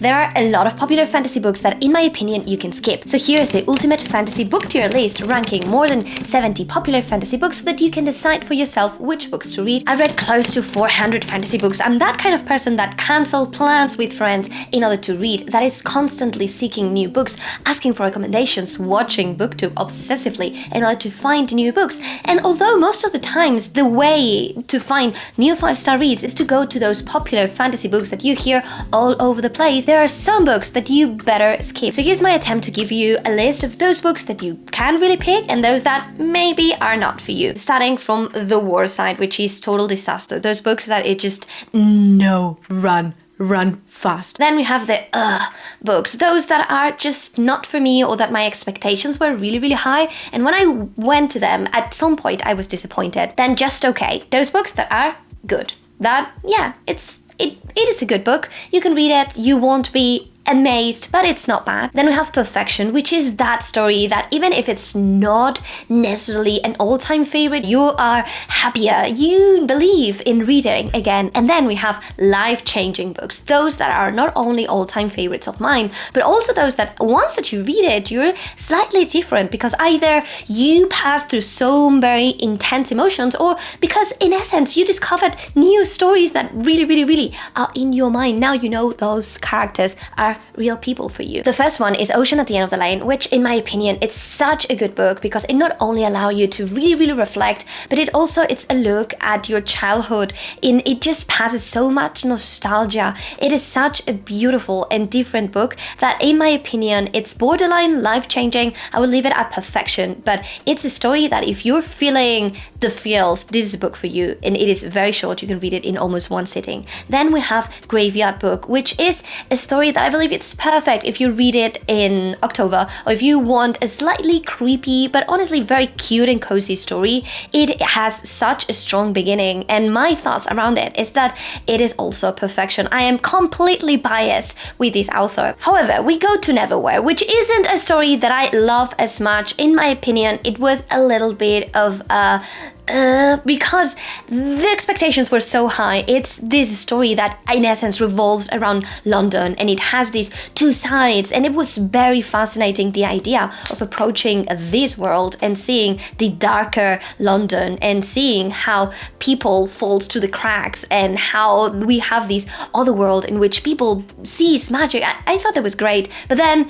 There are a lot of popular fantasy books that, in my opinion, you can skip. So here's the ultimate fantasy book tier list, ranking more than 70 popular fantasy books so that you can decide for yourself which books to read. I've read close to 400 fantasy books. I'm that kind of person that cancels plans with friends in order to read, that is constantly seeking new books, asking for recommendations, watching booktube obsessively in order to find new books. And although most of the times the way to find new 5-star reads is to go to those popular fantasy books that you hear all over the place, there are some books that you better skip. So here's my attempt to give you a list of those books that you can really pick and those that maybe are not for you. Starting from the war side, which is total disaster. Those books that it just run fast. Then we have the books, those that are just not for me or that my expectations were really high, and when I went to them at some point I was disappointed. Then just okay, those books that are good. That, yeah, it is a good book. You can read it, you won't be amazed, but it's not bad. Then we have Perfection, which is that story that even if it's not necessarily an all-time favorite, you are happier, you believe in reading again. And then we have life-changing books, those that are not only all-time favorites of mine, but also those that once that you read it, you're slightly different because either you pass through so very intense emotions or because in essence you discovered new stories that really are in your mind. Now you know those characters are real people for you. The first one is Ocean at the End of the Lane, which in my opinion, it's such a good book because it not only allows you to really reflect, but it's a look at your childhood. It just passes so much nostalgia. It is such a beautiful and different book that in my opinion, it's borderline life-changing. I would leave it at Perfection, but it's a story that if you're feeling the feels, this is a book for you, and it is very short. You can read it in almost one sitting. Then we have Graveyard Book, which is a story that I believe it's perfect if you read it in October or if you want a slightly creepy but honestly very cute and cozy story. It has such a strong beginning, and my thoughts around it is that it is also Perfection. I am completely biased with this author. However, we go to Neverwhere, which isn't a story that I love as much. In my opinion, it was a little bit of a because the expectations were so high. It's this story that in essence revolves around London, and it has these two sides, and it was very fascinating, the idea of approaching this world and seeing the darker London and seeing how people falls to the cracks and how we have this other world in which people sees magic. I thought it was great, but then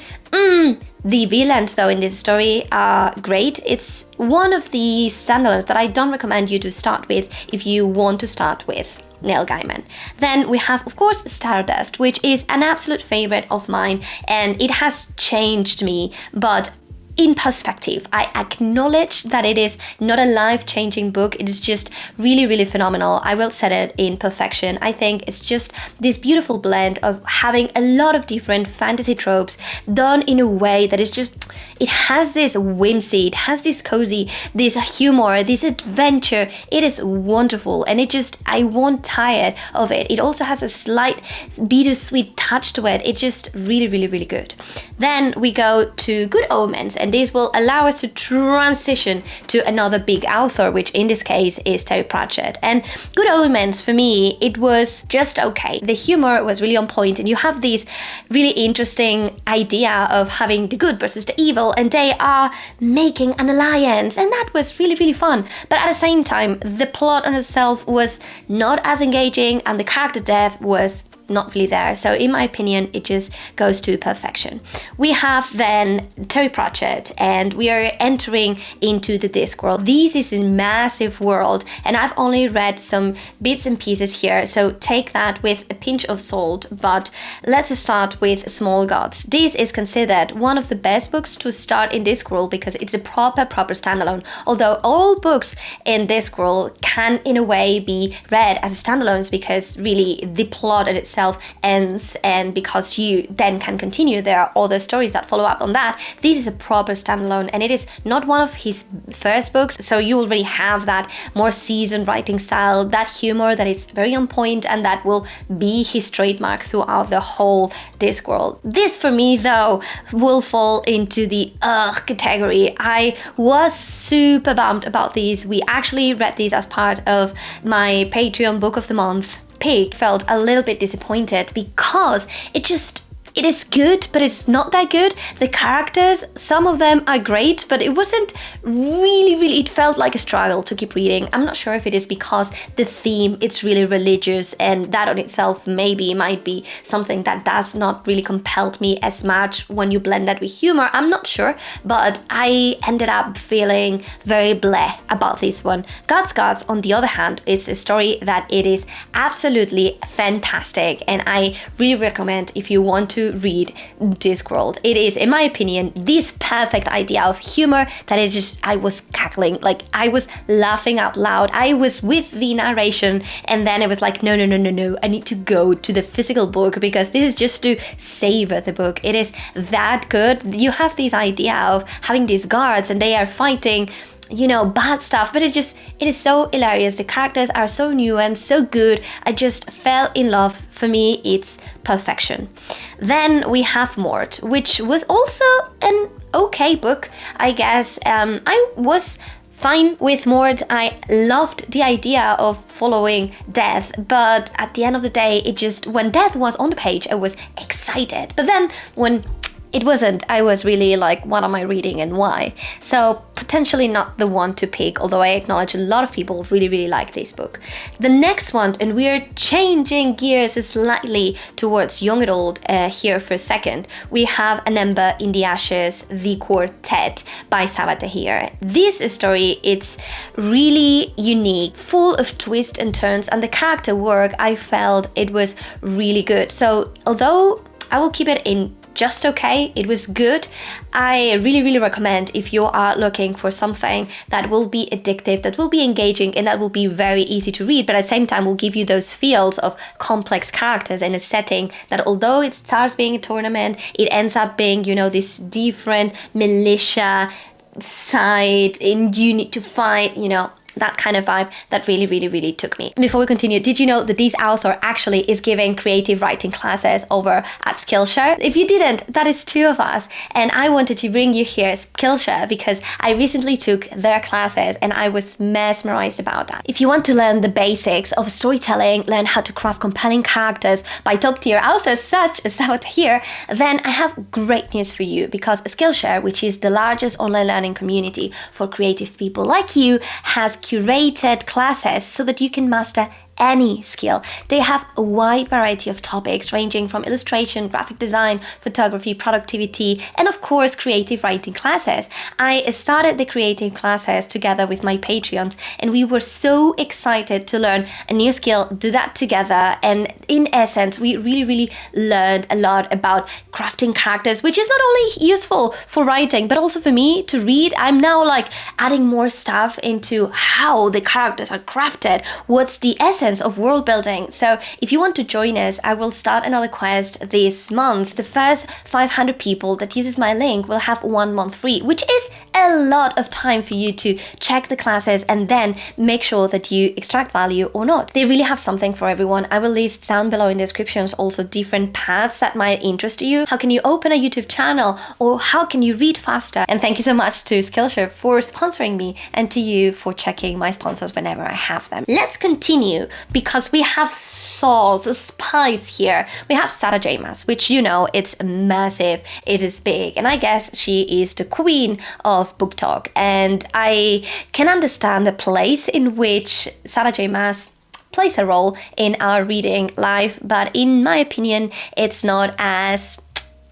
the villains, though, in this story are great. It's one of the standalones that I don't recommend you to start with if you want to start with Neil Gaiman. Then we have, of course, Stardust, which is an absolute favorite of mine, and it has changed me, but in perspective. I acknowledge that it is not a life-changing book. It is just really phenomenal. I will set it in Perfection. I think it's just this beautiful blend of having a lot of different fantasy tropes done in a way that is just, it has this whimsy, it has this cozy, this humor, this adventure. It is wonderful, and it just, I won't tire of it. It also has a slight bittersweet touch to it. It's just really good. Then we go to Good Omens, and this will allow us to transition to another big author, which in this case is Terry Pratchett. And Good Omens, for me, it was just okay. The humor was really on point, and you have this really interesting idea of having the good versus the evil, and they are making an alliance, and that was really fun. But at the same time, the plot on itself was not as engaging, and the character depth was not really there. So in my opinion, it just goes to Perfection. We have then Terry Pratchett, and we are entering into the Discworld. This is a massive world, and I've only read some bits and pieces here, so take that with a pinch of salt. But let's start with Small Gods. This is considered one of the best books to start in Discworld because it's a proper standalone. Although all books in Discworld can in a way be read as standalones because really the plot in itself ends, and because you then can continue, there are other stories that follow up on that. This is a proper standalone, and it is not one of his first books, so you already have that more seasoned writing style, that humor that it's very on point, and that will be his trademark throughout the whole Discworld. This for me though will fall into the category. I was super bummed about these. We actually read these as part of my Patreon book of the month. Pig felt a little bit disappointed because it just it is good, but it's not that good. The characters, some of them are great, but it wasn't really, it felt like a struggle to keep reading. I'm not sure if it is because the theme, it's really religious, and that on itself maybe might be something that does not really compel me as much when you blend that with humor. I'm not sure, but I ended up feeling very bleh about this one. Gods, on the other hand, it's a story that it is absolutely fantastic, and I really recommend if you want to read Discworld. It is, in my opinion, this perfect idea of humor that it just, I was cackling, like I was laughing out loud. I was with the narration, and then it was like, no, I need to go to the physical book because this is just to savor the book. It is that good. You have this idea of having these guards and they are fighting, you know, bad stuff, but it is so hilarious. The characters are so new and so good. I just fell in love. For me, it's perfection. Then we have Mort, which was also an okay book, I guess. I was fine with Mort. I loved the idea of following death, but at the end of the day, it just, when death was on the page, I was excited. But then when it wasn't, I was really like, what am I reading and why? So potentially not the one to pick, although I acknowledge a lot of people really like this book. The next one, and we're changing gears slightly towards young adult here for a second, we have An Ember in the Ashes, The Quartet by Sabaa Tahir. This story, it's really unique, full of twists and turns, and the character work, I felt it was really good. So although I will keep it in just okay, it was good. I really recommend if you are looking for something that will be addictive, that will be engaging, and that will be very easy to read, but at the same time will give you those feels of complex characters in a setting that, although it starts being a tournament, it ends up being, you know, this different militia side, and you need to fight, you know, that kind of vibe that really took me. Before we continue, did you know that this author actually is giving creative writing classes over at Skillshare? If you didn't, that is two of us, and I wanted to bring you here Skillshare because I recently took their classes and I was mesmerized about that. If you want to learn the basics of storytelling, learn how to craft compelling characters by top tier authors such as Sabaa Tahir, then I have great news for you, because Skillshare, which is the largest online learning community for creative people like you, has curated classes so that you can master any skill. They have a wide variety of topics ranging from illustration, graphic design, photography, productivity, and of course creative writing classes. I started the creative classes together with my Patreons, and we were so excited to learn a new skill, do that together, and in essence we really learned a lot about crafting characters, which is not only useful for writing but also for me to read. I'm now like adding more stuff into how the characters are crafted, what's the essence of world building. So if you want to join us, I will start another quest this month. The first 500 people that uses my link will have 1 month free, which is a lot of time for you to check the classes and then make sure that you extract value or not. They really have something for everyone. I will list down below in the descriptions also different paths that might interest you. How can you open a YouTube channel, or how can you read faster? And thank you so much to Skillshare for sponsoring me, and to you for checking my sponsors whenever I have them. Let's continue, because we have sauce, spice here. We have Sarah J. Maas, which, you know, it's massive, it is big, and I guess she is the queen of book talk, and I can understand the place in which Sarah J. Maas plays a role in our reading life, but in my opinion, it's not as,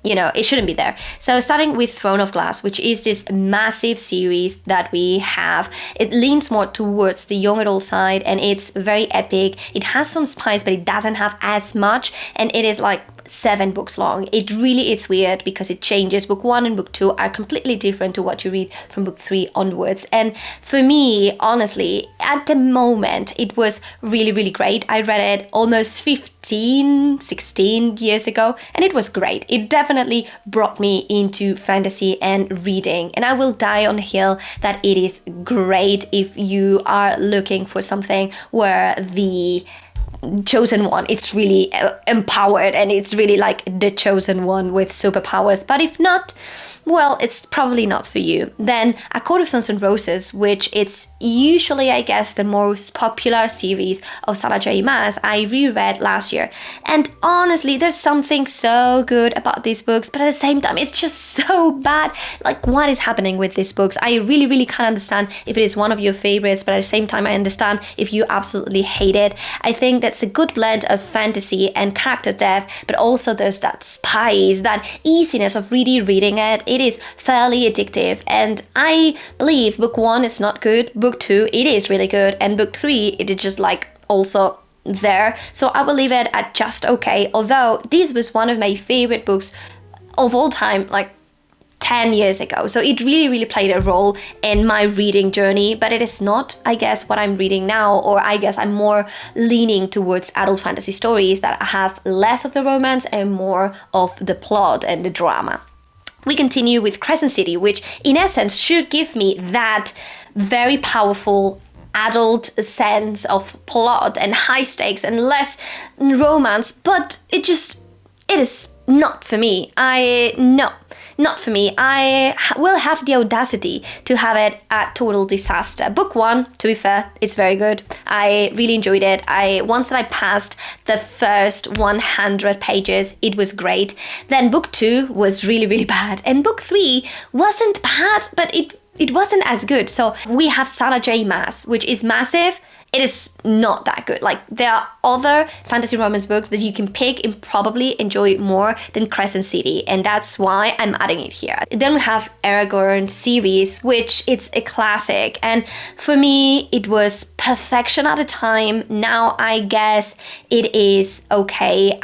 you know, it shouldn't be there. So starting with Throne of Glass, which is this massive series that we have, it leans more towards the young adult side, and it's very epic. It has some spice, but it doesn't have as much, and it is like 7 books long. It's weird because it changes. Book 1 and book 2 are completely different to what you read from book 3 onwards. And for me, honestly, at the moment, it was really great. I read it almost 16 years ago, and it was great. It definitely brought me into fantasy and reading, and I will die on the hill that it is great if you are looking for something where the chosen one, it's really empowered and it's really like the chosen one with superpowers. But if not, well, it's probably not for you. Then A Court of Thorns and Roses, which it's usually, I guess, the most popular series of Sarah J. Maas, I reread last year. And honestly, there's something so good about these books, but at the same time, it's just so bad. Like, what is happening with these books? I really, really can't understand if it is one of your favorites, but at the same time, I understand if you absolutely hate it. I think that's a good blend of fantasy and character depth, but also there's that spice, that easiness of really reading it. It is fairly addictive, and I believe book 1 is not good, book 2 it is really good, and book 3 it is just like also there. So I will leave it at just okay, although this was one of my favorite books of all time, like 10 years ago. So it really, really played a role in my reading journey, but it is not, I guess, what I'm reading now, or I guess I'm more leaning towards adult fantasy stories that have less of the romance and more of the plot and the drama. We continue with Crescent City, which in essence should give me that very powerful adult sense of plot and high stakes and less romance, but it is not for me. Not for me. I will have the audacity to have it a total disaster. Book 1, to be fair, it's very good. I really enjoyed it. Once that I passed the first 100 pages, it was great. Then book 2 was really, really bad. And book 3 wasn't bad, but it wasn't as good. So we have Sarah J. Maas, which is massive. It is not that good. Like, there are other fantasy romance books that you can pick and probably enjoy more than Crescent City, and that's why I'm adding it here. Then we have Aragorn series, which it's a classic, and for me it was perfection at the time. Now I guess it is okay.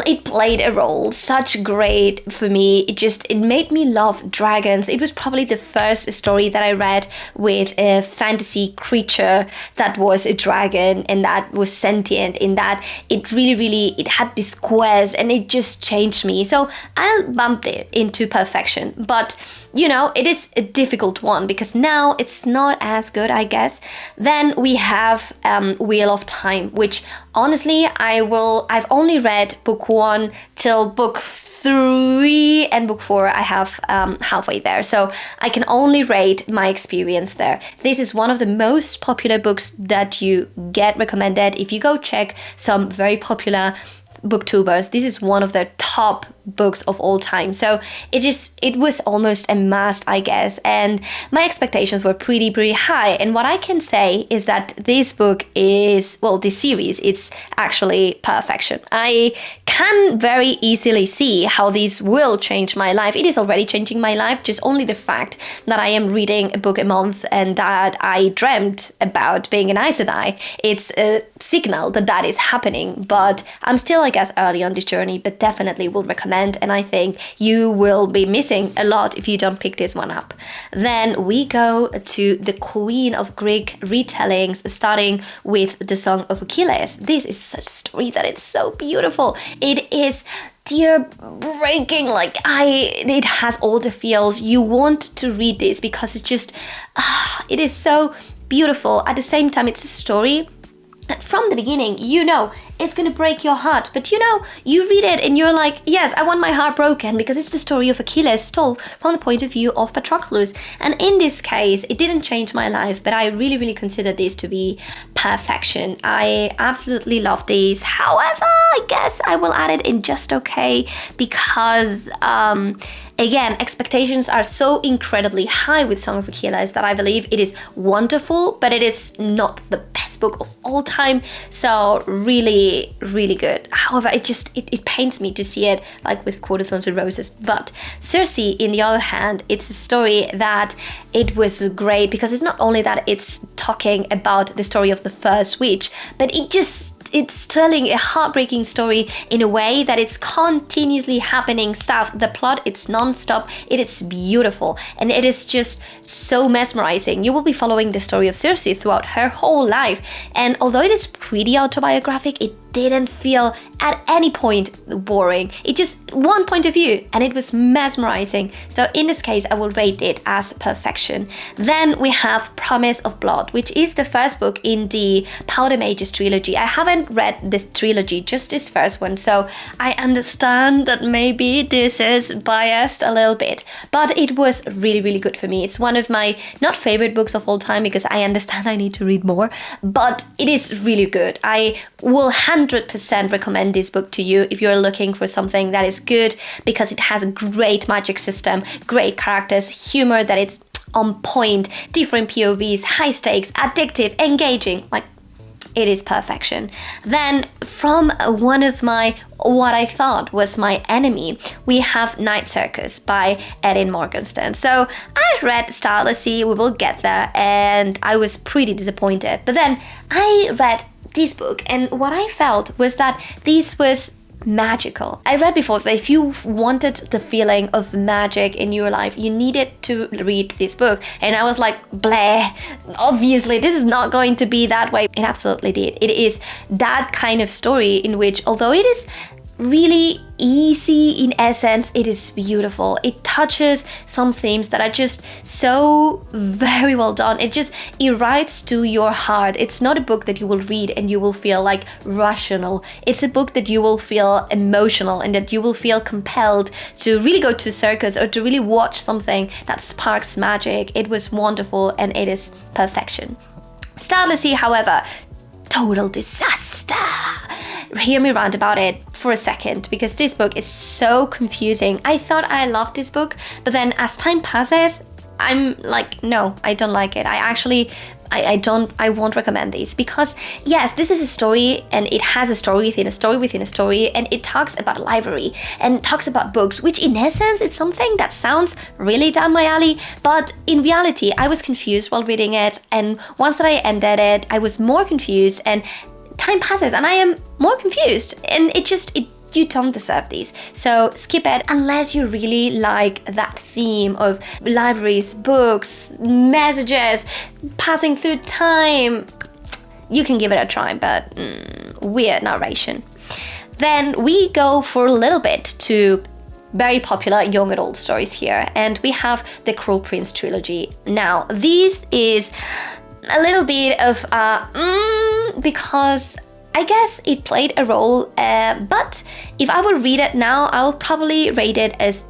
It played a role, such great for me. It made me love dragons. It was probably the first story that I read with a fantasy creature that was a dragon and that was sentient, in that it really, it had this quest and it just changed me. So I'll bump it into perfection. But, you know, it is a difficult one because now it's not as good, I guess. Then we have Wheel of Time, which honestly, I've only read book 1 till book 3, and book 4 I have halfway there. So I can only rate my experience there. This is one of the most popular books that you get recommended. If you go check some very popular booktubers, this is one of their top books of all time. So it was almost a must, I guess, and my expectations were pretty high. And what I can say is that this book is, well, this series, it's actually perfection. I can very easily see how this will change my life. It is already changing my life. Just only the fact that I am reading a book a month and that I dreamt about being an Aes Sedai, it's a signal that that is happening. But I'm still, I guess, early on this journey, but definitely will recommend, and I think you will be missing a lot if you don't pick this one up. Then we go to the Queen of Greek retellings, starting with the Song of Achilles. This is such a story that it's so beautiful. It is tear-breaking, it has all the feels. You want to read this because it's just, it is so beautiful. At the same time, it's a story that from the beginning, you know, it's gonna break your heart, but you know, you read it and you're like, yes, I want my heart broken, because it's the story of Achilles told from the point of view of Patroclus. And in this case, it didn't change my life, but I really consider this to be perfection. I absolutely love this. However, I guess I will add it in just okay, because again, expectations are so incredibly high with Song of Achilles that I believe it is wonderful, but it is not the best book of all time. So really good. However, it pains me to see it like with Court of Thorns and Roses. But Circe, in the other hand, it's a story that it was great because it's not only that it's talking about the story of the first witch, but it's telling a heartbreaking story in a way that it's continuously happening stuff. The plot, it's non-stop. It is beautiful. And it is just so mesmerizing. You will be following the story of Circe throughout her whole life. And although it is pretty autobiographic, it didn't feel at any point boring. It just one point of view, and it was mesmerizing. So in this case, I will rate it as perfection. Then we have Promise of Blood, which is the first book in the Powder Mages trilogy. I haven't read this trilogy, just this first one, so I understand that maybe this is biased a little bit, but it was really, really good for me. It's one of my not favorite books of all time, because I understand I need to read more, but it is really good. I will 100% recommend this book to you if you're looking for something that is good, because it has a great magic system, great characters, humor that it's on point, different POVs, high stakes, addictive, engaging, like it is perfection. Then from one of my, what I thought was my enemy, we have Night Circus by Etienne Morgenstern. So I read Starlessy, we will get there, and I was pretty disappointed. But then I read this book, and what I felt was that this was magical. I read before that if you wanted the feeling of magic in your life, you needed to read this book. And I was like, bleh, obviously this is not going to be that way. It absolutely did. It is that kind of story in which, although it is really easy in essence, it is beautiful. It touches some themes that are just so very well done. It writes to your heart. It's not a book that you will read and you will feel like rational. It's a book that you will feel emotional and that you will feel compelled to really go to a circus or to really watch something that sparks magic. It was wonderful and it is perfection. Starlessy, however, total disaster. Hear me rant about it for a second, because this book is so confusing. I thought I loved this book, but then as time passes, I'm like, no, I don't like it. I won't recommend these, because yes, this is a story and it has a story within a story within a story, and it talks about a library and talks about books, which in essence it's something that sounds really down my alley, but in reality I was confused while reading it, and once that I ended it, I was more confused, and time passes and I am more confused, and you don't deserve these. So skip it unless you really like that theme of libraries, books, messages, passing through time. You can give it a try, but weird narration. Then we go for a little bit to very popular young adult stories here, and we have the Cruel Prince trilogy. Now, this is a little bit of because I guess it played a role, but if I would read it now, I'll probably rate it as,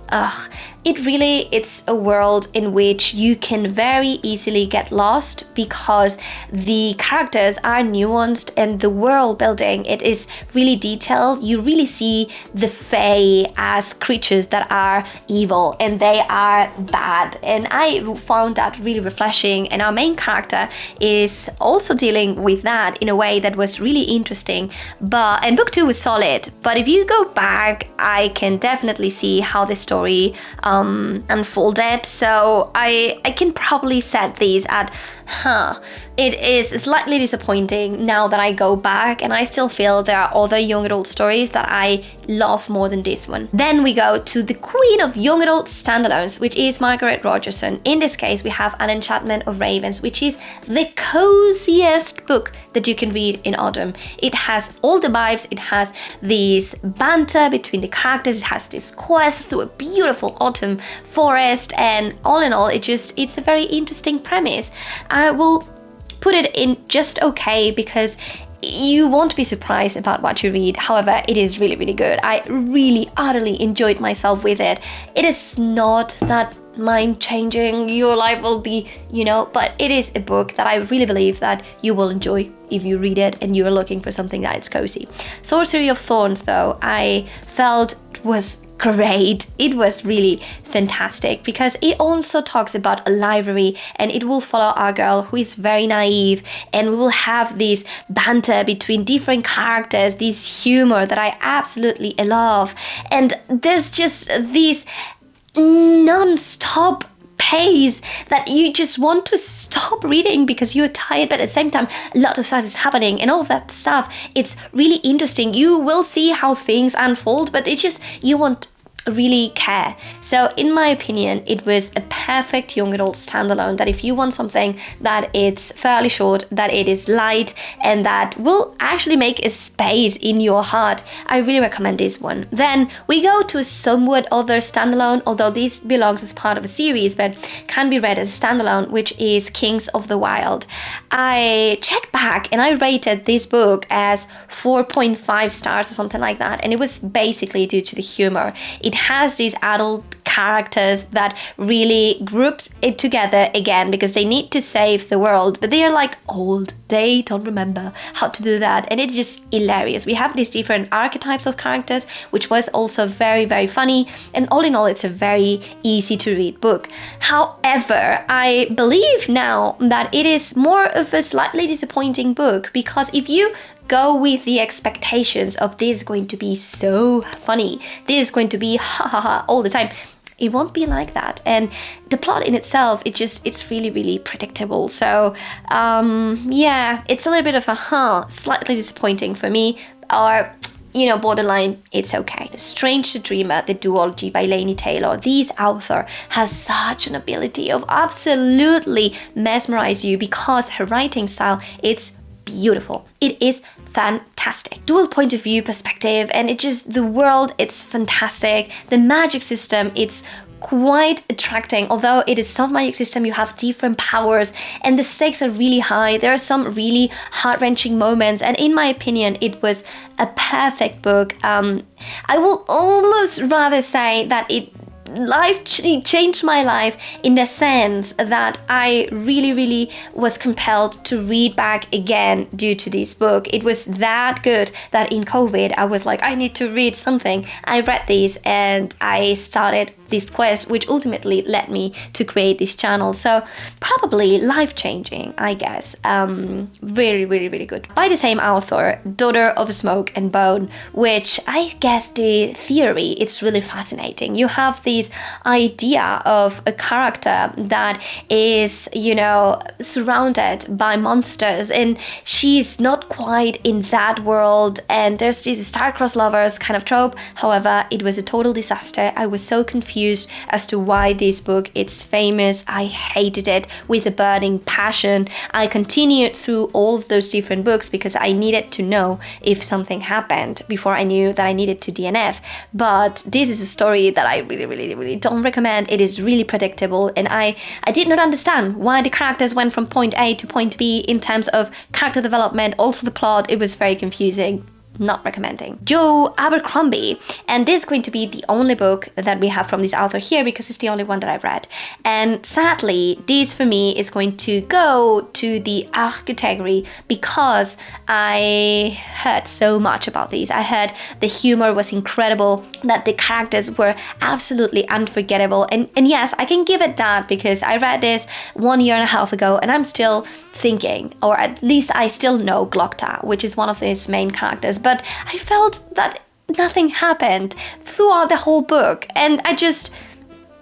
it's a world in which you can very easily get lost, because the characters are nuanced and the world building, it is really detailed. You really see the Fae as creatures that are evil and they are bad, and I found that really refreshing, and our main character is also dealing with that in a way that was really interesting. And book 2 was solid, but if you go back, I can definitely see how the story unfolded. So I can probably set these at it is slightly disappointing now that I go back, and I still feel there are other young adult stories that I love more than this one. Then we go to the queen of young adult standalones, which is Margaret Rogerson. In this case, we have An Enchantment of Ravens, which is the coziest book that you can read in autumn. It has all the vibes, it has this banter between the characters, it has this quest through a beautiful autumn forest, and all in all, it's a very interesting premise. I will put it in just okay, because you won't be surprised about what you read. However, it is really, really good. I really utterly enjoyed myself with it. It is not that mind-changing, your life will be, but it is a book that I really believe that you will enjoy if you read it and you're looking for something that is cozy. Sorcery of Thorns, though, I felt was great. It was really fantastic, because it also talks about a library, and it will follow our girl who is very naive, and we will have this banter between different characters, this humor that I absolutely love, and there's just this non-stop pace that you just want to stop reading because you're tired, but at the same time a lot of stuff is happening, and all of that stuff, it's really interesting. You will see how things unfold, but it's just, you want really care. So in my opinion, it was a perfect young adult standalone, that if you want something that it's fairly short, that it is light, and that will actually make a space in your heart, I really recommend this one. Then we go to a somewhat other standalone, although this belongs as part of a series but can be read as a standalone, which is Kings of the Wild. I checked back and I rated this book as 4.5 stars or something like that, and it was basically due to the humor. It has these adult characters that really group it together again because they need to save the world, but they are like old, they don't remember how to do that, and it's just hilarious. We have these different archetypes of characters, which was also very, very funny, and all in all, it's a very easy to read book. However, I believe now that it is more of a slightly disappointing book, because if you go with the expectations of this is going to be so funny, this is going to be ha ha ha all the time, it won't be like that. And the plot in itself, it's really, really predictable. So yeah, it's a little bit of a slightly disappointing for me, or borderline, it's okay. Strange the Dreamer, the duology by Laini Taylor. This author has such an ability of absolutely mesmerize you because her writing style, it's beautiful. It is fantastic. Dual point of view perspective, and the world, it's fantastic. The magic system, it's quite attracting. Although it is some magic system, you have different powers and the stakes are really high. There are some really heart-wrenching moments, and in my opinion, it was a perfect book. I will almost rather say that it changed my life in the sense that I really, really was compelled to read back again due to this book. It was that good that in COVID, I was like, I need to read something. I read this and I started this quest, which ultimately led me to create this channel. So probably life-changing, I guess. Really, really, really good. By the same author, Daughter of Smoke and Bone, which I guess the theory, it's really fascinating. You have this idea of a character that is, surrounded by monsters, and she's not quite in that world, and there's this star-crossed lovers kind of trope. However, it was a total disaster. I was so confused as to why this book it's famous. I hated it with a burning passion. I continued through all of those different books because I needed to know if something happened before I knew that I needed to DNF. But this is a story that I really, really, really don't recommend. It is really predictable, and I did not understand why the characters went from point A to point B in terms of character development. Also the plot, it was very confusing. Not recommending. Joe Abercrombie, and this is going to be the only book that we have from this author here because it's the only one that I've read, and sadly this for me is going to go to the category because I heard so much about these. I heard the humor was incredible, that the characters were absolutely unforgettable, and yes, I can give it that because I read this 1.5 years ago and I'm still thinking, or at least I still know Glokta, which is one of his main characters, but I felt that nothing happened throughout the whole book, and I just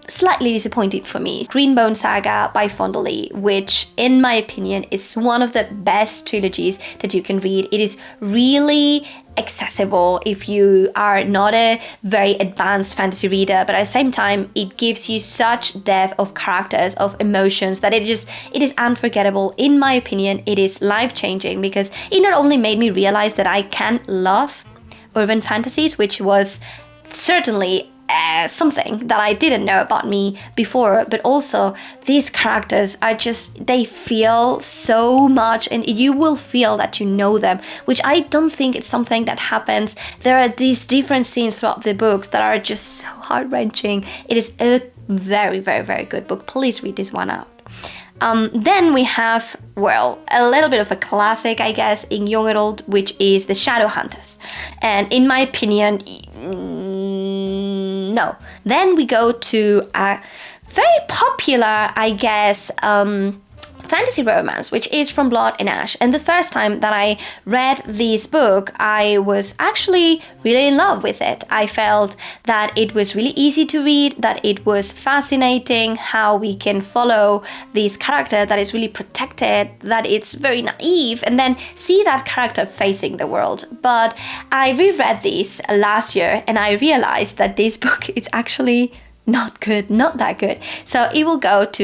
slightly disappointed for me. Greenbone Saga by Fondley, which in my opinion is one of the best trilogies that you can read. It is really accessible if you are not a very advanced fantasy reader, but at the same time it gives you such depth of characters, of emotions, that it is unforgettable. In my opinion, it is life-changing because it not only made me realize that I can love urban fantasies, which was certainly something that I didn't know about me before, but also these characters are they feel so much, and you will feel that you know them, which I don't think it's something that happens. There are these different scenes throughout the books that are just so heart-wrenching. It is a very, very, very good book. Please read this one out. Then we have, a little bit of a classic, I guess, in young adult, which is The Shadowhunters. And in my opinion, no. Then we go to a very popular, I guess, fantasy romance, which is From Blood and Ash. And the first time that I read this book, I was actually really in love with it. I felt that it was really easy to read, that it was fascinating how we can follow this character that is really protected, that it's very naive, and then see that character facing the world. But I reread this last year and I realized that this book is actually not good, not that good. So it will go to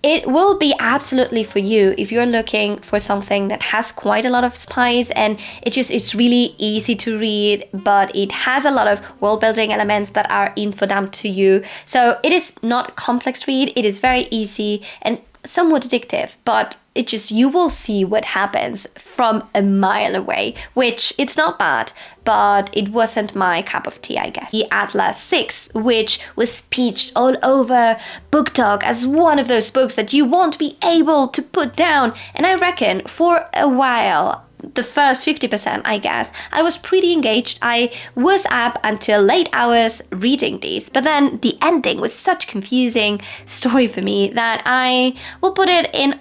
it will be absolutely for you if you're looking for something that has quite a lot of spice and it's really easy to read, but it has a lot of world building elements that are infodump to you. So it is not a complex read, it is very easy and somewhat addictive, but you will see what happens from a mile away, which it's not bad, but it wasn't my cup of tea, I guess. The Atlas 6, which was pitched all over Book Talk as one of those books that you won't be able to put down. And I reckon for a while, the first 50%, I guess, I was pretty engaged. I was up until late hours reading these, but then the ending was such confusing story for me that I will put it in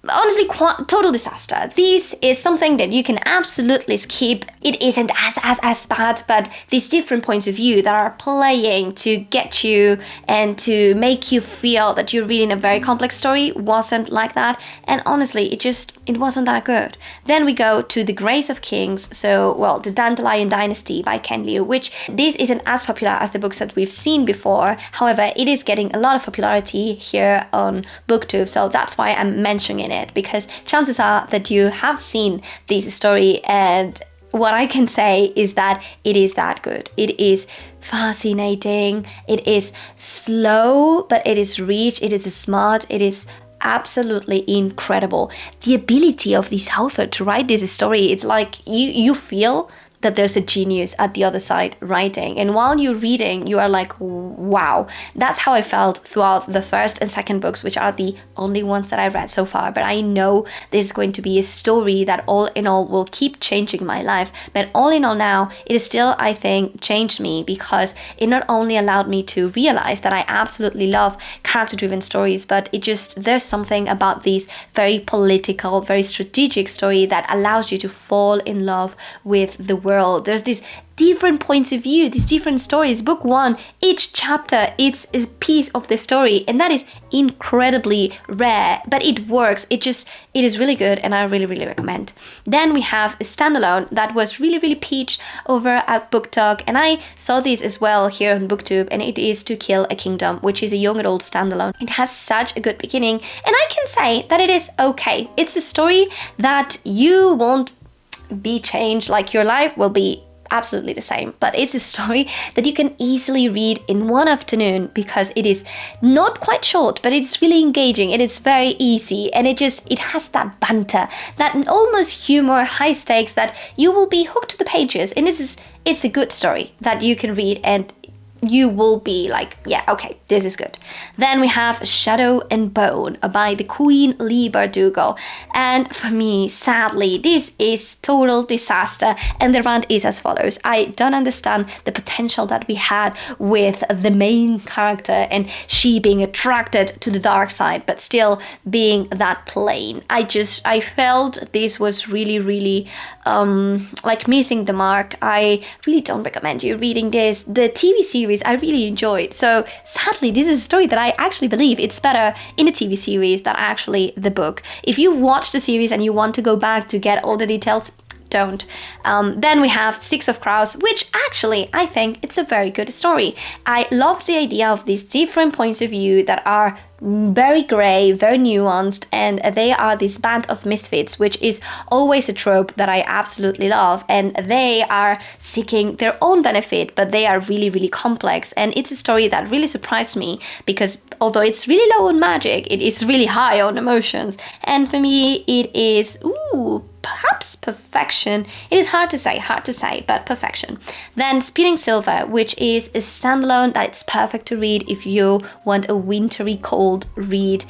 honestly, total disaster. This is something that you can absolutely skip. It isn't as bad, but these different points of view that are playing to get you and to make you feel that you're reading a very complex story wasn't like that. And honestly, it wasn't that good. Then we go to The Grace of Kings, the Dandelion Dynasty by Ken Liu, which this isn't as popular as the books that we've seen before. However, it is getting a lot of popularity here on BookTube, so that's why I'm mentioning it, because chances are that you have seen this story, and what I can say is that it is that good. It is fascinating, it is slow, but it is rich, it is smart, it is absolutely incredible. The ability of this author to write this story, it's like you feel that there's a genius at the other side writing. And while you're reading, you are like, wow. That's how I felt throughout the first and second books, which are the only ones that I've read so far. But I know this is going to be a story that all in all will keep changing my life. But all in all now, it is still, I think, changed me, because it not only allowed me to realize that I absolutely love character-driven stories, but there's something about this very political, very strategic story that allows you to fall in love with the world. There's these different points of view, these different stories. Book one, each chapter, it's a piece of the story, and that is incredibly rare, but it works. It is really good, and I really, really recommend. Then we have a standalone that was really, really pitched over at Book Talk, and I saw this as well here on BookTube, and it is To Kill a Kingdom, which is a young adult standalone. It has such a good beginning, and I can say that it is okay. It's a story that you won't be changed, like your life will be absolutely the same, but it's a story that you can easily read in one afternoon, because it is not quite short, but it's really engaging and it's very easy, and it has that banter, that almost humor, high stakes, that you will be hooked to the pages, and it's a good story that you can read and you will be like, yeah, okay, this is good. Then we have Shadow and Bone by the Queen Lee Bardugo. And for me, sadly, this is total disaster. And the rant is as follows. I don't understand the potential that we had with the main character and she being attracted to the dark side, but still being that plain. I felt this was really, really like missing the mark. I really don't recommend you reading this. The TV series I really enjoyed. So sadly, this is a story that I actually believe it's better in the TV series than actually the book. If you watch the series and you want to go back to get all the details, don't. Then we have Six of Crows, which actually I think it's a very good story. I love the idea of these different points of view that are very grey, very nuanced, and they are this band of misfits, which is always a trope that I absolutely love, and they are seeking their own benefit, but they are really, really complex, and it's a story that really surprised me, because although it's really low on magic, it is really high on emotions, and for me it is, perhaps perfection. It is hard to say, but perfection. Then Spinning Silver, which is a standalone that it's perfect to read if you want a wintry cold read.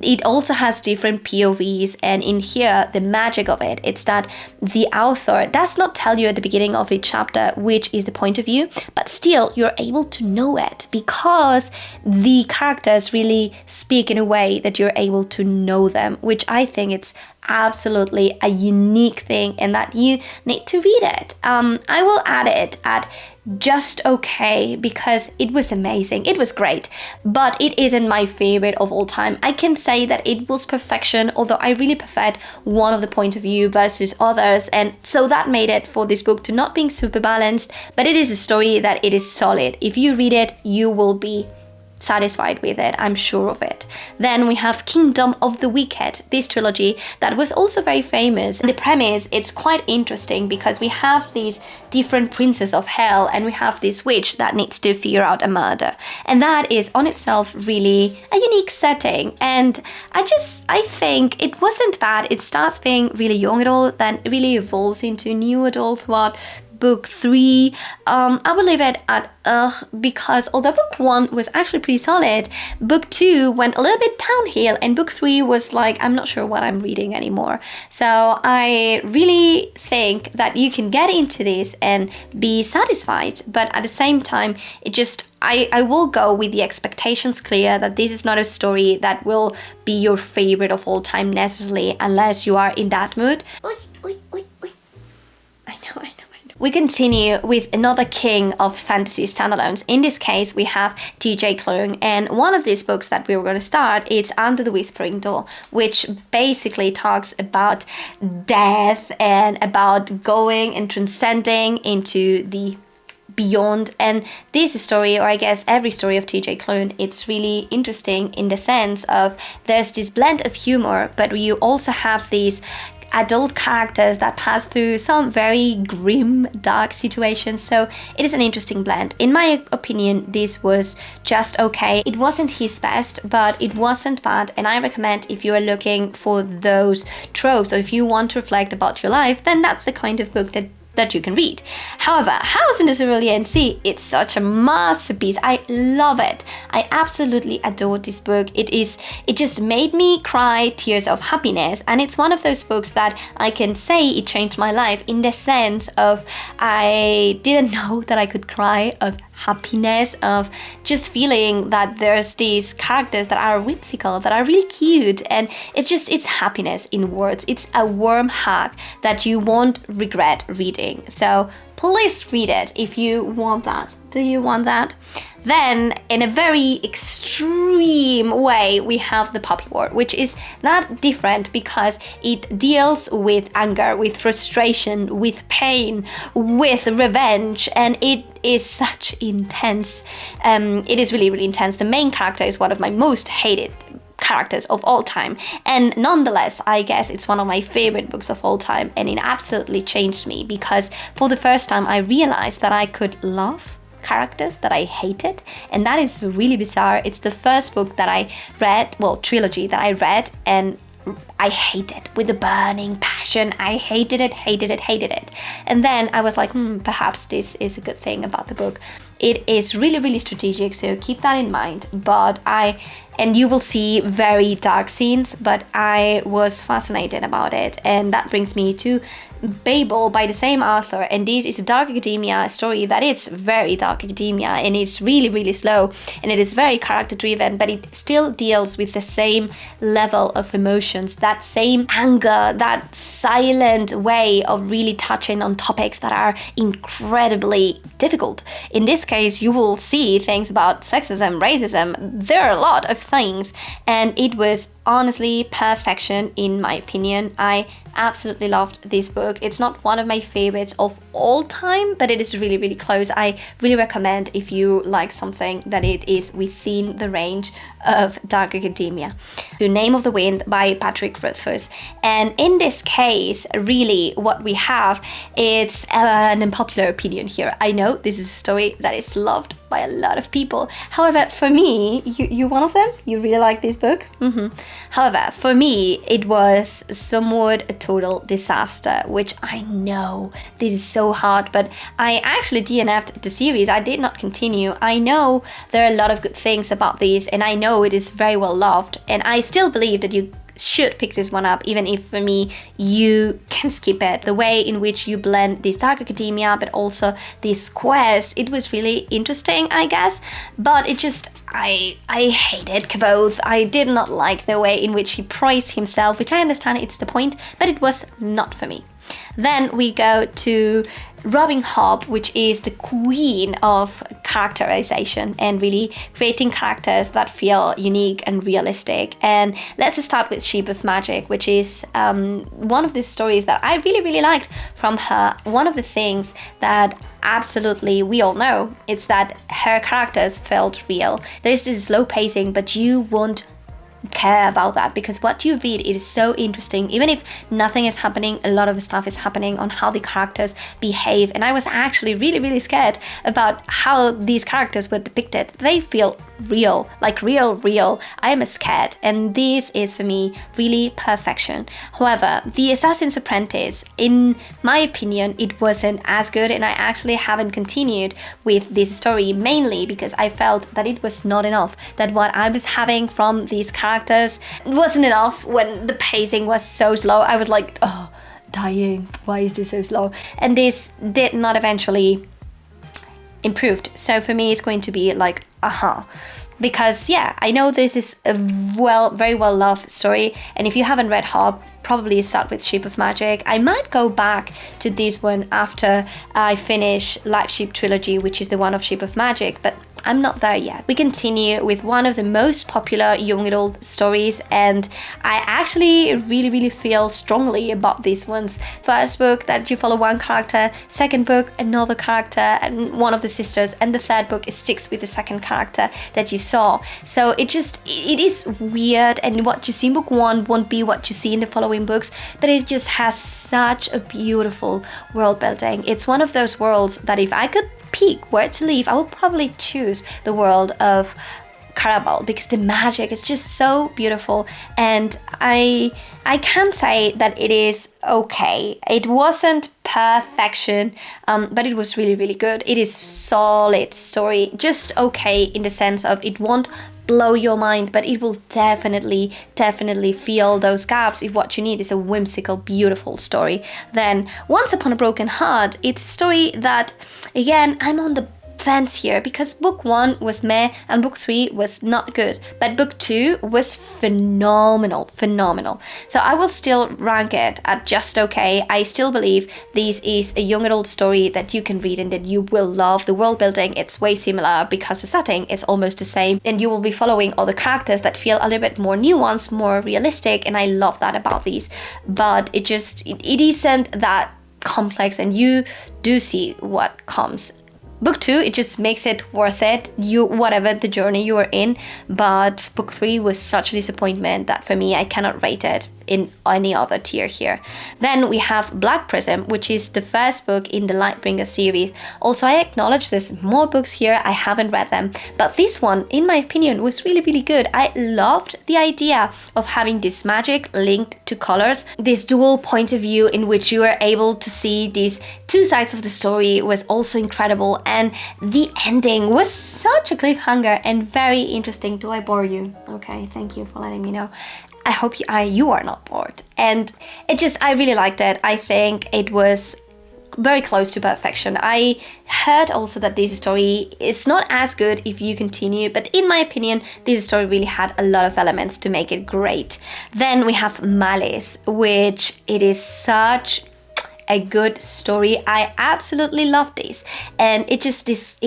it also has different POVs, and in here the magic of it's that the author does not tell you at the beginning of each chapter which is the point of view, but still you're able to know it because the characters really speak in a way that you're able to know them, which I think it's absolutely a unique thing and that you need to read it. I will add it at just okay because it was amazing. It was great, but it isn't my favorite of all time. I can say that it was perfection, although I really preferred one of the point of view versus others, and so that made it for this book to not being super balanced, but it is a story that it is solid. If you read it, you will be satisfied with it, I'm sure of it. Then we have Kingdom of the Wicked, this trilogy that was also very famous. The premise, it's quite interesting because we have these different princes of hell and we have this witch that needs to figure out a murder. And that is on itself really a unique setting. And I think it wasn't bad. It starts being really young adult, then it really evolves into new adult throughout book 3. I will leave it at because although book 1 was actually pretty solid, book 2 went a little bit downhill and book 3 was like, I'm not sure what I'm reading anymore. So I really think that you can get into this and be satisfied, but at the same time, I will go with the expectations clear that this is not a story that will be your favorite of all time necessarily unless you are in that mood. I know. We continue with another king of fantasy standalones. In this case, we have T.J. Klune, and one of these books that we were going to start, it's Under the Whispering Door, which basically talks about death and about going and transcending into the beyond. And this story, or I guess every story of T.J. Klune, it's really interesting in the sense of there's this blend of humor, but you also have these adult characters that pass through some very grim, dark situations. So it is an interesting blend. In my opinion, this was just okay. It wasn't his best, but it wasn't bad. And I recommend if you are looking for those tropes, or if you want to reflect about your life, then that's the kind of book that you can read. However, House in the Cerulean Sea, it's such a masterpiece. I love it. I absolutely adored this book. It just made me cry tears of happiness, and it's one of those books that I can say it changed my life in the sense of I didn't know that I could cry of happiness, of just feeling that there's these characters that are whimsical, that are really cute, and it's happiness in words. It's a warm hug that you won't regret reading. So please read it if you want that. Do you want that? Then, in a very extreme way, we have The Puppy War, which is not different because it deals with anger, with frustration, with pain, with revenge, and it is such intense. It is really, really intense. The main character is one of my most hated characters of all time, and nonetheless I guess it's one of my favorite books of all time, and it absolutely changed me because for the first time I realized that I could love characters that I hated, and that is really bizarre. It's the first book that I read, trilogy that I read, and I hate it with a burning passion. I hated it. And then I was like, perhaps this is a good thing about the book. It is really, really strategic, so keep that in mind. And you will see very dark scenes, but I was fascinated about it. And that brings me to Babel by the same author, and this is a dark academia story that it's very dark academia, and it's really, really slow, and it is very character driven, but it still deals with the same level of emotions, that same anger, that silent way of really touching on topics that are incredibly difficult. In this case, you will see things about sexism, racism, there are a lot of things, and it was honestly perfection in my opinion. I absolutely loved this book. It's not one of my favorites of all time, but it is really, really close. I really recommend if you like something that it is within the range of dark academia. The Name of the Wind by Patrick Rothfuss. And in this case, really what we have, it's an unpopular opinion here. I know this is a story that is loved by a lot of people. However, for me, you one of them? You really like this book? However, for me, it was somewhat a total disaster, which I know this is so hard, but I actually DNF'd the series. I did not continue. I know there are a lot of good things about this, and I know it is very well loved, and I still believe that you should pick this one up, even if for me you can skip it. The way in which you blend this dark academia but also this quest, it was really interesting, I guess, but it just, I hated Kvothe. I did not like the way in which he praised himself, which I understand it's the point, but it was not for me. Then we go to Robin Hobb, which is the queen of characterization and really creating characters that feel unique and realistic. And let's start with Sheep of Magic, which is one of the stories that I really, really liked from her. One of the things that absolutely we all know, it's that her characters felt real. There's this slow pacing, but you won't care about that because what you read is so interesting. Even if nothing is happening, a lot of stuff is happening on how the characters behave, and I was actually really, really scared about how these characters were depicted. They feel real, like real. I am scared, and this is for me really perfection. However, The Assassin's Apprentice, in my opinion, it wasn't as good, and I actually haven't continued with this story mainly because I felt that it was not enough, that what I was having from these characters wasn't enough. When the pacing was so slow, I was like, oh, dying, why is this so slow? And this did not eventually improved. So for me, it's going to be like, because yeah, I know this is a very well loved story, and if you haven't read Hobb, probably start with Sheep of Magic. I might go back to this one after I finish Life Sheep Trilogy, which is the one of Sheep of Magic, but I'm not there yet. We continue with one of the most popular young adult stories, and I actually really feel strongly about these ones. First book that you follow one character, second book another character and one of the sisters, and the third book sticks with the second character that you saw. So it is weird, and what you see in book one won't be what you see in the following books, but it just has such a beautiful world building. It's one of those worlds that if I could pick where to live, I will probably choose the world of Karabal because the magic is just so beautiful, and I can say that it is okay. It wasn't perfection, but it was really good. It is solid story, just okay in the sense of it won't blow your mind, but it will definitely fill those gaps if what you need is a whimsical, beautiful story. Then Once Upon a Broken Heart, it's a story that, again, I'm on the fence here because book one was meh and book three was not good, but book two was phenomenal. So I will still rank it at just okay. I still believe this is a young adult story that you can read and that you will love. The world building, it's way similar because the setting is almost the same, and you will be following all the characters that feel a little bit more nuanced, more realistic, and I love that about these. But it isn't that complex, and you do see what comes. Book two, it just makes it worth it, whatever the journey you are in. But book three was such a disappointment that for me, I cannot rate it in any other tier here. Then we have Black Prism, which is the first book in the Lightbringer series. Also, I acknowledge there's more books here, I haven't read them, but this one, in my opinion, was really good. I loved the idea of having this magic linked to colors. This dual point of view in which you are able to see these two sides of the story was also incredible, and the ending was such a cliffhanger and very interesting. Do I bore you? Okay, thank you for letting me know. I hope you are not bored. And I really liked it. I think it was very close to perfection. I heard also that this story is not as good if you continue, but in my opinion, this story really had a lot of elements to make it great. Then we have Malice, which it is such a good story. I absolutely love this, and it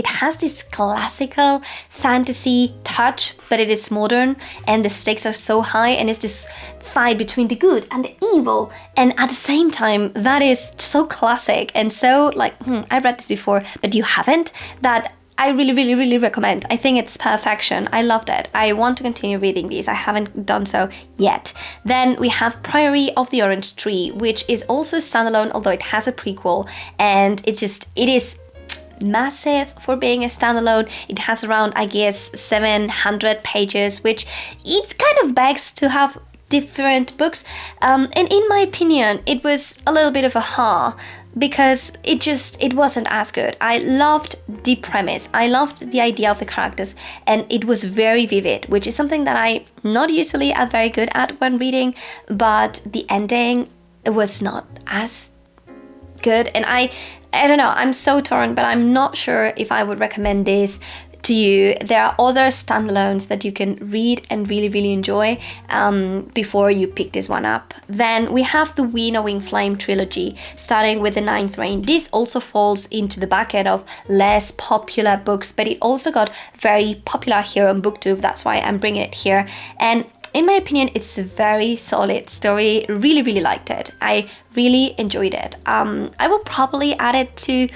has this classical fantasy touch, but it is modern, and the stakes are so high, and it's this fight between the good and the evil, and at the same time that is so classic and so like I read this before but you haven't, that I really recommend. I think it's perfection. I loved it. I want to continue reading these. I haven't done so yet. Then we have Priory of the Orange Tree, which is also a standalone, although it has a prequel, and it is massive for being a standalone. It has around, I guess, 700 pages, which it kind of begs to have different books. And in my opinion, it was a little bit of a because it wasn't as good. I loved the premise. I loved the idea of the characters, and it was very vivid, which is something that I not usually am very good at when reading, but the ending was not as good. And I don't know, I'm so torn, but I'm not sure if I would recommend this to you. There are other standalones that you can read and really, really enjoy before you pick this one up. Then we have the Winnowing Flame trilogy, starting with the Ninth Reign. This also falls into the bucket of less popular books, but it also got very popular here on BookTube. That's why I'm bringing it here. And in my opinion, it's a very solid story. Really, really liked it. I really enjoyed it. I will probably add it to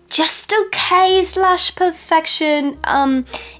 just okay / perfection.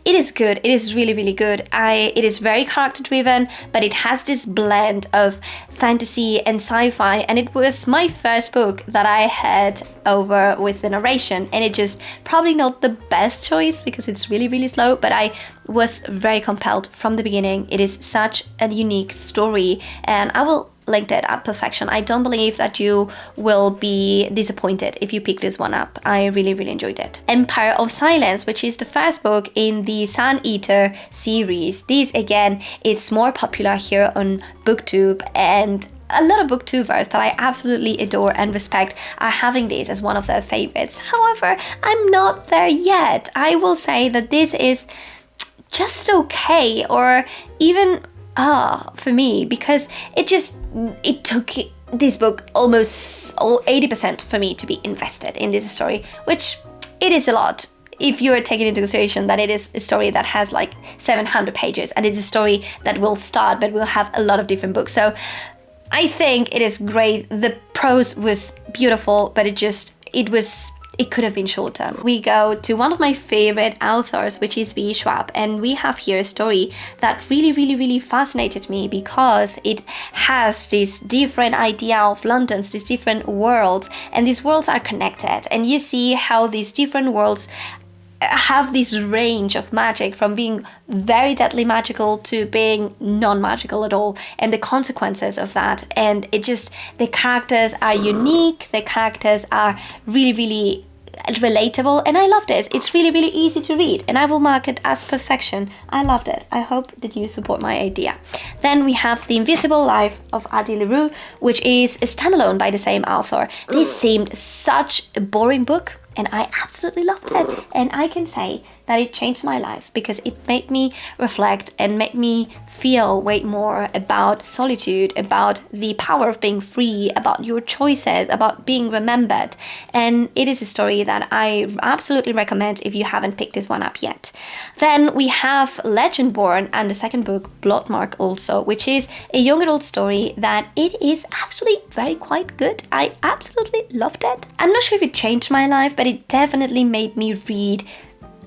It is good. It is really, really good. It is very character driven, but it has this blend of fantasy and sci-fi, and it was my first book that I had over with the narration, and it just probably not the best choice because it's really, really slow, but I was very compelled from the beginning. It is such a unique story, and I will link it at perfection. I don't believe that you will be disappointed if you pick this one up. I really, really enjoyed it. Empire of Silence, which is the first book in the Sun Eater series. This, again, it's more popular here on BookTube, and a lot of booktubers that I absolutely adore and respect are having this as one of their favorites. However, I'm not there yet. I will say that this is just okay, or even for me, because it took this book almost 80% for me to be invested in this story, which it is a lot if you are taking into consideration that it is a story that has like 700 pages, and it's a story that will start but will have a lot of different books. So I think it is great. The prose was beautiful, but it could have been shorter. We go to one of my favorite authors, which is V. Schwab, and we have here a story that really, really, really fascinated me because it has this different idea of London's, these different worlds, and these worlds are connected, and you see how these different worlds have this range of magic, from being very deadly magical to being non-magical at all, and the consequences of that. And the characters are unique, the characters are really, really relatable, and I love this. It's really, really easy to read, and I will mark it as perfection. I loved it. I hope that you support my idea. Then we have The Invisible Life of Addie LaRue, which is a standalone by the same author. This seemed such a boring book, and I absolutely loved it. And I can say that it changed my life because it made me reflect and made me feel way more about solitude, about the power of being free, about your choices, about being remembered. And it is a story that I absolutely recommend if you haven't picked this one up yet. Then we have Legendborn and the second book, Bloodmark also, which is a young adult story that it is actually very quite good. I absolutely loved it. I'm not sure if it changed my life, but it definitely made me read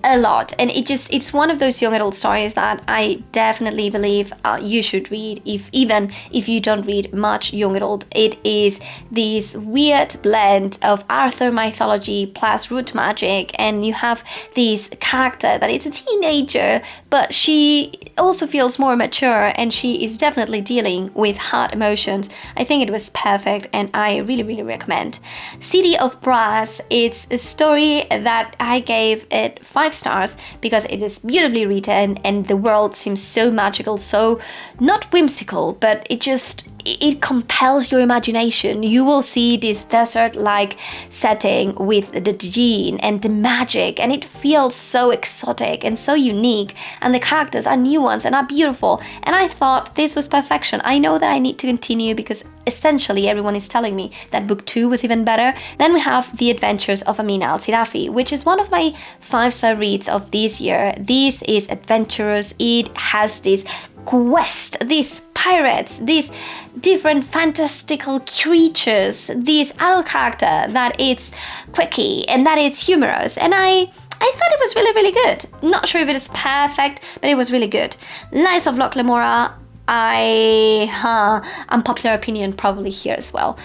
a lot, and it's one of those young adult stories that I definitely believe you should read, even if you don't read much young adult. It is this weird blend of Arthur mythology plus root magic, and you have this character that is a teenager, but she also feels more mature, and she is definitely dealing with hard emotions. I think it was perfect, and I really, really recommend. City of Brass, it's a story that I gave it 5 stars because it is beautifully written, and the world seems so magical, so not whimsical, but it compels your imagination. You will see this desert-like setting with the djinn and the magic, and it feels so exotic and so unique, and the characters are nuanced and are beautiful, and I thought this was perfection. I know that I need to continue because essentially everyone is telling me that book 2 was even better. Then we have The Adventures of Amina Al-Sirafi, which is one of my 5-star reads of this year. This is adventurous. It has this quest, these pirates, these different fantastical creatures, this adult character that it's quirky and that it's humorous, and I thought it was really, really good. Not sure if it is perfect, but it was really good. Lies of Locke Lamora, unpopular opinion probably here as well.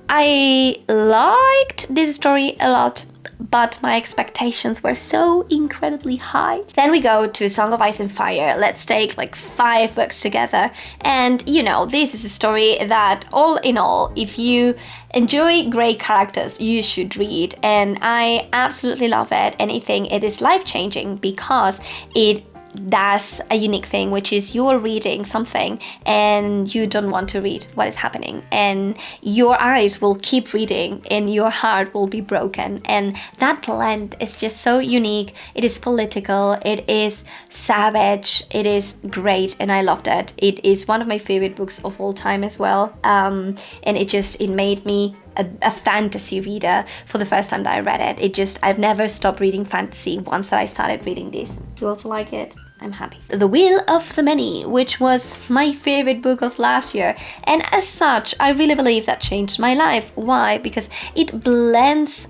I liked this story a lot. but my expectations were so incredibly high. Then we go to Song of Ice and Fire. Let's take like 5 books together. And this is a story that all in all, if you enjoy great characters, you should read. And I absolutely love it. And I think it is life-changing because it does a unique thing, which is you're reading something and you don't want to read what is happening, and your eyes will keep reading and your heart will be broken. And that blend is just so unique. It is political, it is savage, it is great, and I loved it. It is one of my favorite books of all time as well, and it made me a fantasy reader for the first time that I read it. I've never stopped reading fantasy once that I started reading this. You also like it? I'm happy. The Wheel of the Many, which was my favorite book of last year. And as such, I really believe that changed my life. Why? Because it blends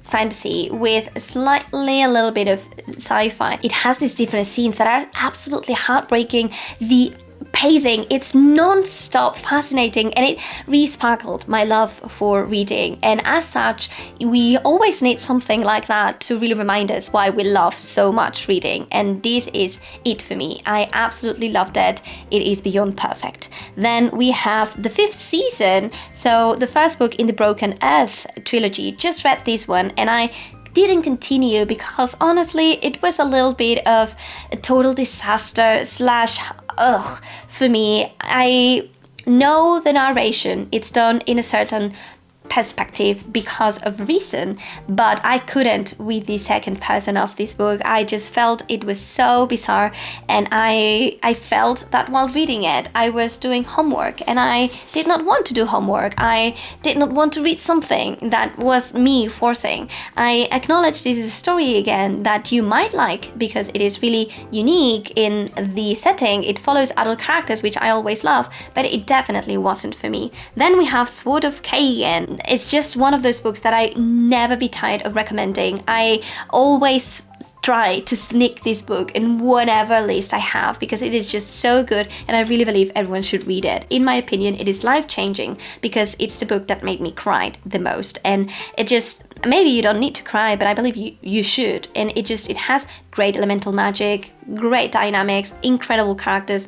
fantasy with a little bit of sci-fi. It has these different scenes that are absolutely heartbreaking. The pacing, it's non-stop fascinating, and it re-sparkled my love for reading. And as such, we always need something like that to really remind us why we love so much reading, and this is it for me. I absolutely loved it. It is beyond perfect. Then we have the 5th season, so the first book in the Broken Earth trilogy. Just read this one and I didn't continue because honestly it was a little bit of a total disaster / for me. I know the narration, it's done in a certain perspective because of reason, but I couldn't with the second person of this book. I just felt it was so bizarre, and I felt that while reading it I was doing homework and I did not want to do homework. I did not want to read something that was me forcing. I acknowledge this is a story again that you might like because it is really unique in the setting. It follows adult characters, which I always love, but it definitely wasn't for me. Then we have Sword of Kagan. It's just one of those books that I never be tired of recommending. I always try to sneak this book in whatever list I have because it is just so good, and I really believe everyone should read it. In my opinion, it is life-changing because it's the book that made me cry the most, and it just, maybe you don't need to cry, but I believe you should. And it has great elemental magic, great dynamics, incredible characters.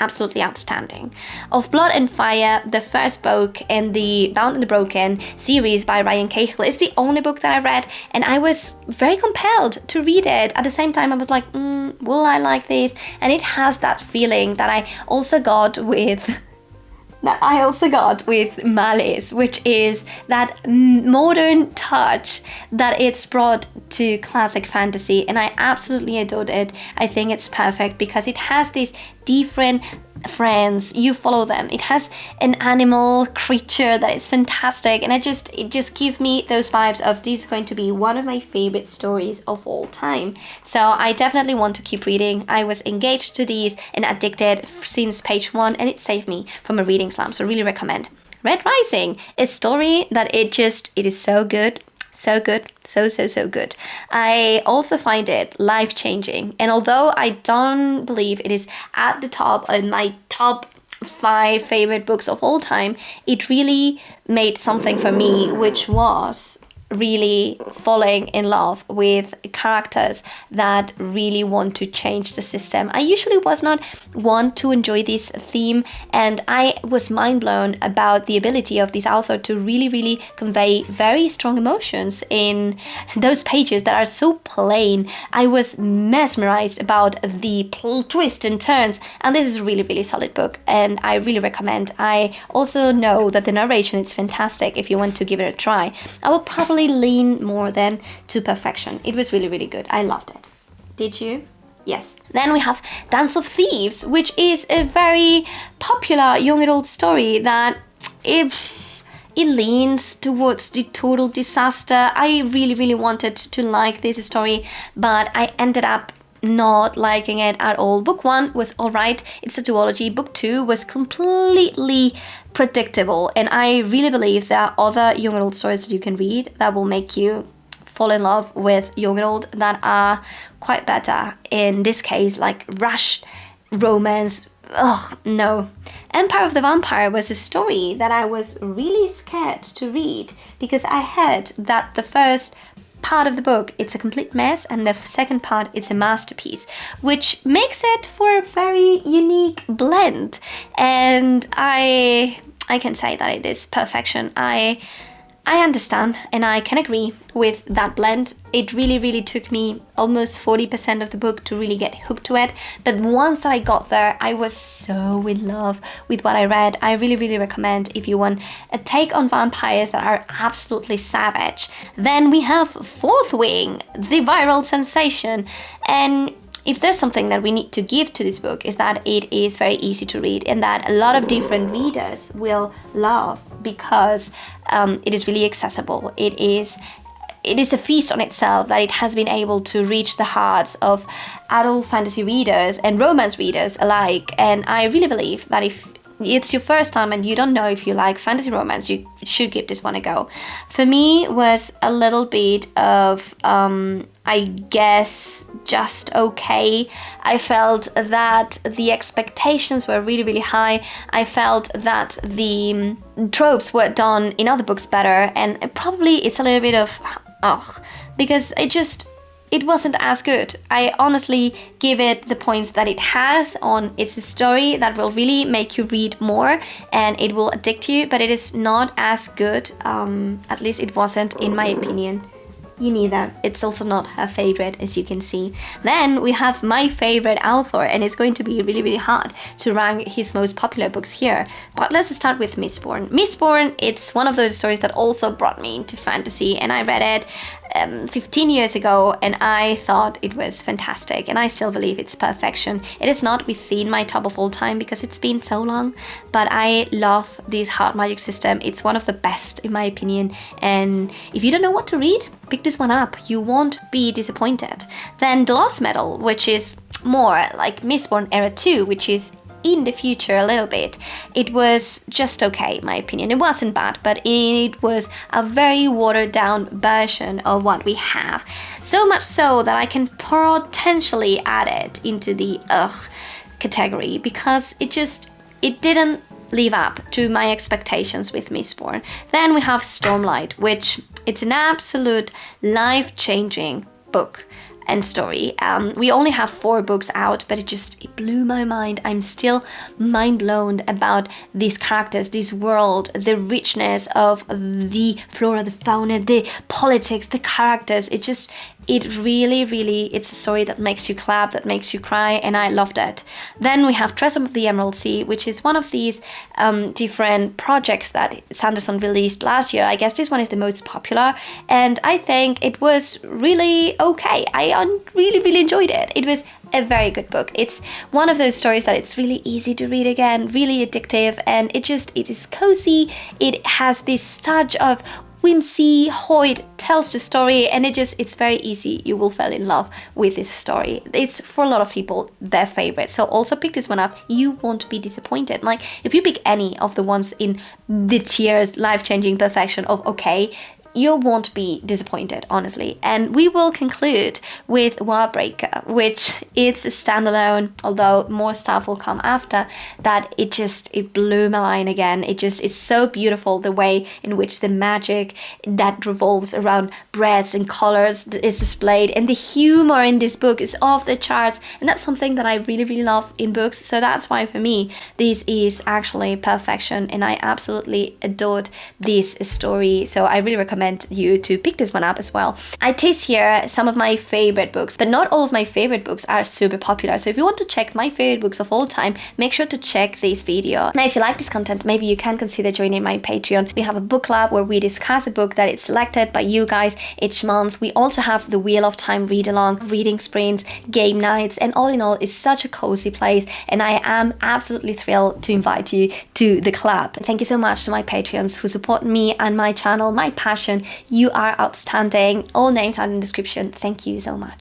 Absolutely outstanding. Of Blood and Fire, the first book in the Bound and the Broken series by Ryan Cahill, is the only book that I read, and I was very compelled to read it. At the same time, I was like, will I like this? And it has that feeling that I also got with Malice, which is that modern touch that it's brought to classic fantasy, and I absolutely adored it. I think it's perfect because it has these different friends, you follow them. It has an animal creature that is fantastic, and it just gives me those vibes of this is going to be one of my favorite stories of all time. So I definitely want to keep reading. I was engaged to these and addicted since page 1, and it saved me from a reading slump, so really recommend. Red Rising, a story that it is so good. So good, so good. I also find it life-changing, and although I don't believe it is at the top of my top 5 favorite books of all time, it really made something for me, which was really falling in love with characters that really want to change the system. I usually was not one to enjoy this theme, and I was mind blown about the ability of this author to really convey very strong emotions in those pages that are so plain. I was mesmerized about the twists and turns, and this is a really solid book, and I really recommend. I also know that the narration is fantastic if you want to give it a try. I will probably lean more than to perfection. It was really good. I loved it. Did you? Yes. Then we have Dance of Thieves, which is a very popular young adult story that it leans towards the total disaster. I really wanted to like this story, but I ended up not liking it at all. Book 1 was alright, it's a duology. Book 2 was completely predictable, and I really believe there are other young adult stories that you can read that will make you fall in love with young adult that are quite better. In this case, like rushed romance, no. Empire of the Vampire was a story that I was really scared to read because I heard that the first part of the book it's a complete mess and the second part it's a masterpiece, which makes it for a very unique blend. And I can say that it is perfection. I understand and I can agree with that blend. It really took me almost 40% of the book to really get hooked to it. But once I got there, I was so in love with what I read. I really recommend if you want a take on vampires that are absolutely savage. Then we have Fourth Wing, the viral sensation. And if there's something that we need to give to this book is that it is very easy to read and that a lot of different readers will love because it is really accessible. It is a feast on itself that it has been able to reach the hearts of adult fantasy readers and romance readers alike. And I really believe that if it's your first time and you don't know if you like fantasy romance, you should give this one a go. For me, it was a little bit of, I guess, just okay. I felt that the expectations were really high. I felt that the tropes were done in other books better, and probably it's a little bit of, because it wasn't as good. I honestly give it the points that it has on its story that will really make you read more and it will addict you, but it is not as good. At least it wasn't, in my opinion. You neither. It's also not her favorite, as you can see. Then we have my favorite author, and it's going to be really hard to rank his most popular books here. But let's start with Mistborn. Mistborn, it's one of those stories that also brought me into fantasy, and I read it 15 years ago and I thought it was fantastic, and I still believe it's perfection. It is not within my top of all time because it's been so long, but I love this hard magic system. It's one of the best in my opinion, and if you don't know what to read, pick this one up. You won't be disappointed. Then The Lost Metal, which is more like Mistborn Era 2, which is in the future a little bit. It was just okay, in my opinion. It wasn't bad, but it was a very watered down version of what we have. So much so that I can potentially add it into the category because it didn't live up to my expectations with Mistborn. Then we have Stormlight, which it's an absolute life-changing book and story. We only have 4 books out, but it blew my mind. I'm still mind blown about these characters, this world, the richness of the flora, the fauna, the politics, the characters. It really, it's a story that makes you clap, that makes you cry, and I loved it. Then we have Treasure of the Emerald Sea, which is one of these different projects that Sanderson released last year. I guess this one is the most popular, and I think it was really okay. I really enjoyed it. It was a very good book. It's one of those stories that it's really easy to read again, really addictive, and it is cozy. It has this touch of whimsy. Hoyt tells the story, and it's very easy. You will fall in love with this story. It's, for a lot of people, their favorite. So also pick this one up. You won't be disappointed. Like, if you pick any of the ones in the tiers, life-changing perfection of okay, you won't be disappointed, honestly. And we will conclude with Warbreaker, which it's a standalone, although more stuff will come after, that it blew my mind again. It's so beautiful, the way in which the magic that revolves around breaths and colors is displayed, and the humor in this book is off the charts, and that's something that I really love in books. So that's why for me this is actually perfection, and I absolutely adored this story. So I really recommend you to pick this one up as well. I taste here some of my favorite books, but not all of my favorite books are super popular. So if you want to check my favorite books of all time, make sure to check this video. Now, if you like this content, maybe you can consider joining my Patreon. We have a book club where we discuss a book that is selected by you guys each month. We also have the Wheel of Time read along, reading sprints, game nights, and all in all, it's such a cozy place, and I am absolutely thrilled to invite you to the club. Thank you so much to my Patreons who support me and my channel, my passion. You are outstanding. All names are in the description. Thank you so much.